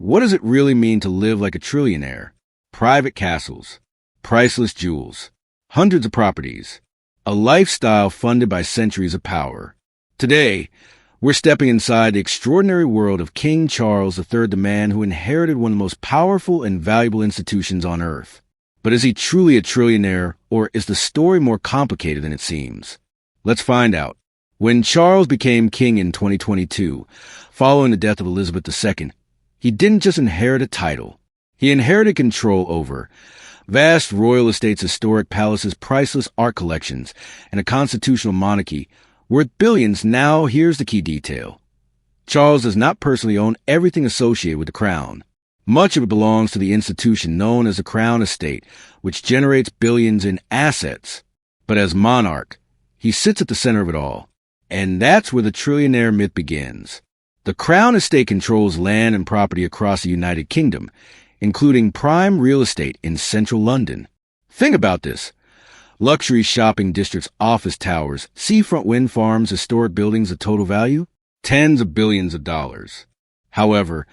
What does it really mean to live like a trillionaire? Private castles, priceless jewels, hundreds of properties, a lifestyle funded by centuries of power. Today, we're stepping inside the extraordinary world of King Charles III, the man who inherited one of the most powerful and valuable institutions on earth. But is he truly a trillionaire, or is the story more complicated than it seems? Let's find out. When Charles became king in 2022, following the death of Elizabeth II, he didn't just inherit a title. He inherited control over vast royal estates, historic palaces, priceless art collections, and a constitutional monarchy worth billions. Now, here's the key detail. Charles does not personally own everything associated with the crown. Much of it belongs to the institution known as the Crown Estate, which generates billions in assets. But as monarch, he sits at the center of it all. And that's where the trillionaire myth begins. The Crown Estate controls land and property across the United Kingdom, including prime real estate in central London. Think about this. Luxury shopping districts, office towers, seafront wind farms, historic buildings of total value, tens of billions of dollars. However,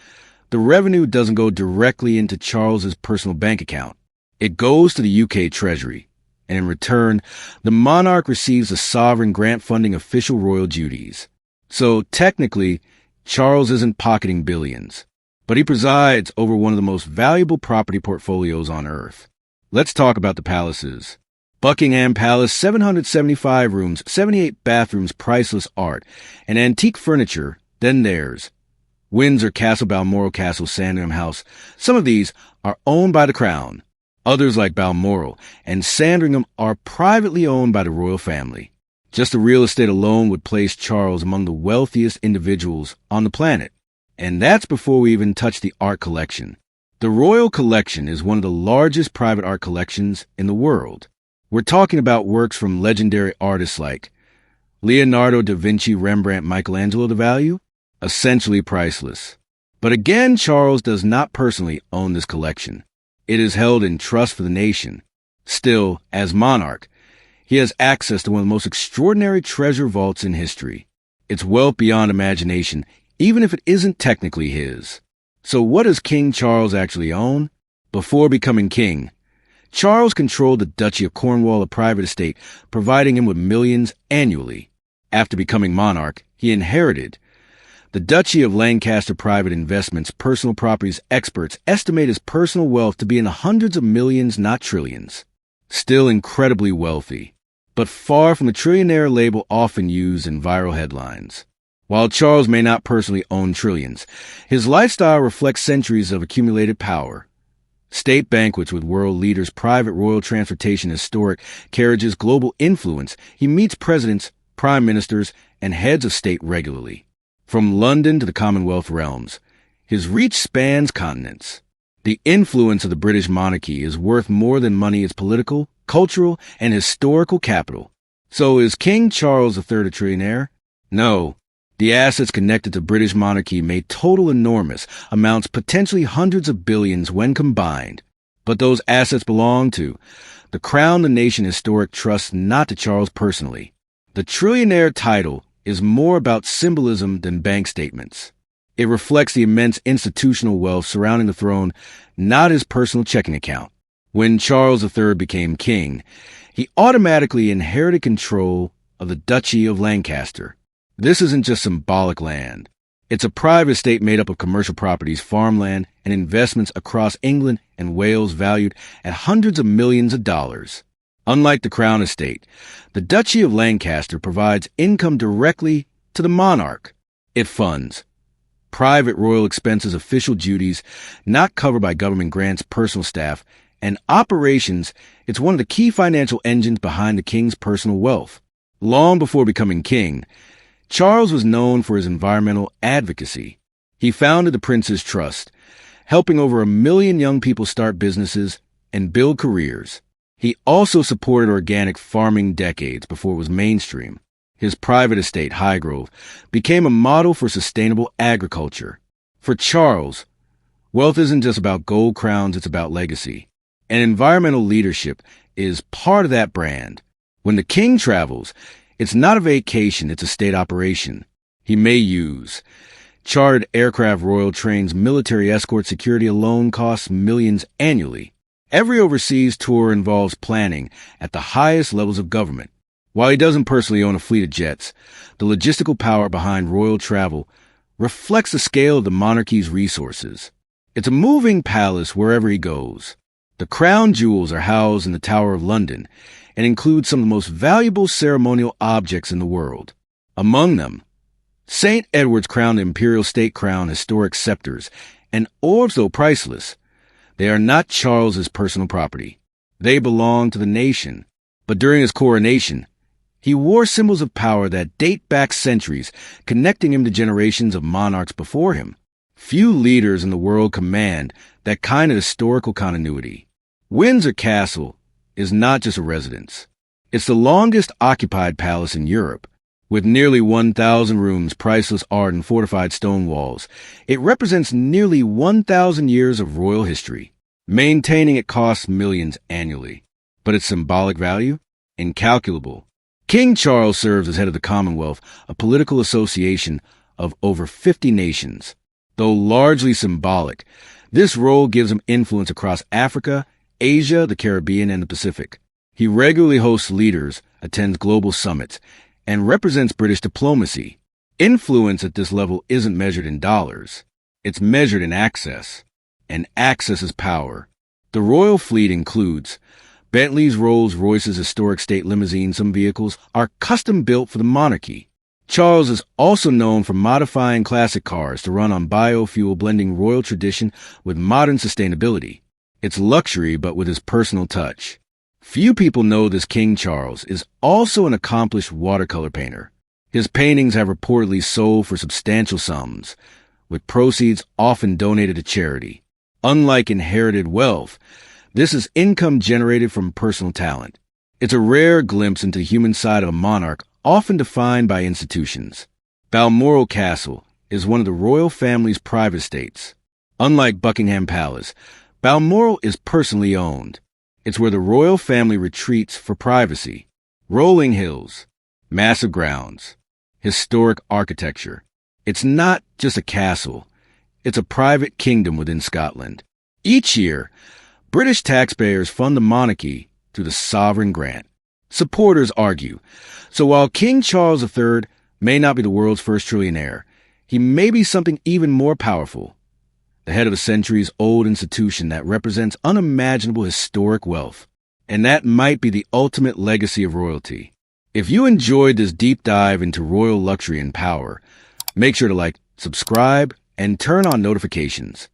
the revenue doesn't go directly into Charles's personal bank account. It goes to the UK Treasury, and in return, the monarch receives the sovereign grant funding official royal duties. So technically, Charles isn't pocketing billions, but he presides over one of the most valuable property portfolios on earth. Let's talk about the palaces. Buckingham Palace, 775 rooms, 78 bathrooms, priceless art, and antique furniture. Then there's Windsor Castle, Balmoral Castle, Sandringham House. Some of these are owned by the Crown. Others, like Balmoral and Sandringham, are privately owned by the royal family. Just the real estate alone would place Charles among the wealthiest individuals on the planet. And that's before we even touch the art collection. The Royal Collection is one of the largest private art collections in the world. We're talking about works from legendary artists like Leonardo da Vinci, Rembrandt, Michelangelo. The value? Essentially priceless. But again, Charles does not personally own this collection. It is held in trust for the nation. Still, as monarch, he has access to one of the most extraordinary treasure vaults in history. It's wealth beyond imagination, even if it isn't technically his. So what does King Charles actually own? Before becoming king, Charles controlled the Duchy of Cornwall, a private estate, providing him with millions annually. After becoming monarch, he inherited the Duchy of Lancaster. Private investments, personal properties. Experts estimate his personal wealth to be in the hundreds of millions, not trillions. Still incredibly wealthy, but far from the trillionaire label often used in viral headlines. While Charles may not personally own trillions, his lifestyle reflects centuries of accumulated power. State banquets with world leaders, private royal transportation, historic carriages, global influence. He meets presidents, prime ministers, and heads of state regularly. From London to the Commonwealth realms, his reach spans continents. The influence of the British monarchy is worth more than money. Its political, cultural, and historical capital. So is King Charles III a trillionaire? No. The assets connected to British monarchy may total enormous amounts, potentially hundreds of billions when combined. But those assets belong to the Crown, the Nation Historic Trust, not to Charles personally. The trillionaire title is more about symbolism than bank statements. It reflects the immense institutional wealth surrounding the throne, not his personal checking account. When Charles III became king, he automatically inherited control of the Duchy of Lancaster. This isn't just symbolic land. It's a private estate made up of commercial properties, farmland, and investments across England and Wales valued at hundreds of millions of dollars. Unlike the Crown Estate, the Duchy of Lancaster provides income directly to the monarch. It funds private royal expenses, official duties not covered by government grants, personal staff, and operations. It's one of the key financial engines behind the king's personal wealth. Long before becoming king, Charles was known for his environmental advocacy. He founded the Prince's Trust, helping over 1 million young people start businesses and build careers. He also supported organic farming decades before it was mainstream. His private estate, Highgrove, became a model for sustainable agriculture. For Charles, wealth isn't just about gold crowns, it's about legacy. And environmental leadership is part of that brand. When the king travels, it's not a vacation, it's a state operation. He may use Chartered aircraft royal trains military escort security alone costs millions annually. Every overseas tour involves planning at the highest levels of government. While he doesn't personally own a fleet of jets, the logistical power behind royal travel reflects the scale of the monarchy's resources. It's a moving palace wherever he goes. The crown jewels are housed in the Tower of London and include some of the most valuable ceremonial objects in the world. Among them, St. Edward's crowned imperial state crown historic scepters and orbs, though priceless, they are not Charles's personal property. They belong to the nation. But during his coronation, he wore symbols of power that date back centuries, connecting him to generations of monarchs before him. Few leaders in the world command that kind of historical continuity. Windsor Castle is not just a residence. It's the longest occupied palace in Europe. With nearly 1,000 rooms, priceless art, and fortified stone walls, it represents nearly 1,000 years of royal history. Maintaining it costs millions annually. But its symbolic value? Incalculable. King Charles serves as head of the Commonwealth, a political association of over 50 nations. Though largely symbolic, this role gives him influence across Africa, Asia, the Caribbean, and the Pacific. He regularly hosts leaders, attends global summits, and represents British diplomacy. Influence at this level isn't measured in dollars. It's measured in access. And access is power. The royal fleet includes Bentley's, Rolls-Royce's historic state limousines. Some vehicles are custom-built for the monarchy. Charles is also known for modifying classic cars to run on biofuel, blending royal tradition with modern sustainability. It's luxury, but with his personal touch. Few people know this King Charles is also an accomplished watercolor painter. His paintings have reportedly sold for substantial sums, with proceeds often donated to charity. Unlike inherited wealth, this is income generated from personal talent. It's a rare glimpse into the human side of a monarch, often defined by institutions. Balmoral Castle is one of the royal family's private estates. Unlike Buckingham Palace, Balmoral is personally owned. It's where the royal family retreats for privacy. Rolling hills, massive grounds, historic architecture. It's not just a castle. It's a private kingdom within Scotland. Each year, British taxpayers fund the monarchy through the sovereign grant. Supporters argue, so while King Charles III may not be the world's first trillionaire, he may be something even more powerful. The head of a centuries-old institution that represents unimaginable historic wealth. And that might be the ultimate legacy of royalty. If you enjoyed this deep dive into royal luxury and power, make sure to like, subscribe, and turn on notifications.